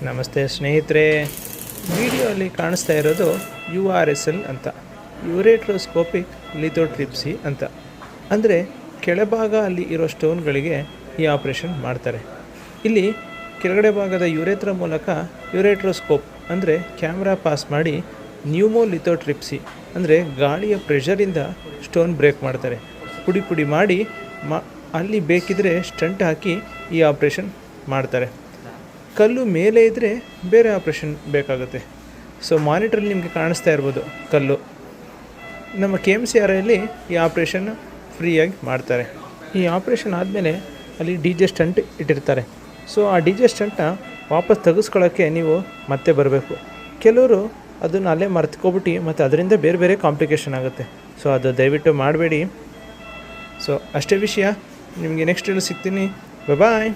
ನಮಸ್ತೆ ಸ್ನೇಹಿತರೆ, ವಿಡಿಯೋಲಿ ಕಾಣಿಸ್ತಾ ಇರೋದು URSL ಅಂತ, ಯುರೆಟ್ರೋಸ್ಕೋಪಿಕ್ ಲಿಥೋಟ್ರಿಪ್ಸಿ ಅಂತ. ಅಂದರೆ ಕೆಳಭಾಗ ಅಲ್ಲಿ ಇರೋ ಸ್ಟೋನ್ಗಳಿಗೆ ಈ ಆಪ್ರೇಷನ್ ಮಾಡ್ತಾರೆ. ಇಲ್ಲಿ ಕೆಳಗಡೆ ಭಾಗದ ಯುರೇತ್ರ ಮೂಲಕ ಯುರೆಟ್ರೋಸ್ಕೋಪ್ ಅಂದರೆ ಕ್ಯಾಮ್ರಾ ಪಾಸ್ ಮಾಡಿ ನ್ಯೂಮೋಲಿಥೋಟ್ರಿಪ್ಸಿ ಅಂದರೆ ಗಾಳಿಯ ಪ್ರೆಷರಿಂದ ಸ್ಟೋನ್ ಬ್ರೇಕ್ ಮಾಡ್ತಾರೆ. ಪುಡಿ ಪುಡಿ ಮಾಡಿ ಅಲ್ಲಿ ಬೇಕಿದ್ರೆ ಸ್ಟಂಟ್ ಹಾಕಿ ಈ ಆಪ್ರೇಷನ್ ಮಾಡ್ತಾರೆ. ಕಲ್ಲು ಮೇಲೆ ಇದ್ದರೆ ಬೇರೆ ಆಪ್ರೇಷನ್ ಬೇಕಾಗುತ್ತೆ. ಸೊ ಮಾನಿಟ್ರಲ್ಲಿ ನಿಮಗೆ ಕಾಣಿಸ್ತಾ ಇರ್ಬೋದು ಕಲ್ಲು. ನಮ್ಮ KMCRIಯಲ್ಲಿ ಈ ಆಪ್ರೇಷನ್ ಫ್ರೀಯಾಗಿ ಮಾಡ್ತಾರೆ. ಈ ಆಪ್ರೇಷನ್ ಆದಮೇಲೆ ಅಲ್ಲಿ DJ ಸ್ಟಂಟ್ ಇಟ್ಟಿರ್ತಾರೆ. ಸೊ ಆ DJ ಸ್ಟಂಟ್ನ ವಾಪಸ್ ತೆಗೆಸ್ಕೊಳ್ಳೋಕ್ಕೆ ನೀವು ಮತ್ತೆ ಬರಬೇಕು. ಕೆಲವರು ಅದನ್ನು ಅಲ್ಲೇ ಮರ್ತ್ಕೊಬಿಟ್ಟು ಮತ್ತು ಅದರಿಂದ ಬೇರೆ ಬೇರೆ ಕಾಂಪ್ಲಿಕೇಶನ್ ಆಗುತ್ತೆ. ಸೊ ಅದು ದಯವಿಟ್ಟು ಮಾಡಬೇಡಿ. ಸೊ ಅಷ್ಟೇ ವಿಷಯ. ನಿಮಗೆ ನೆಕ್ಸ್ಟ್ ಸಿಗ್ತೀನಿ. ಬಾಯ್.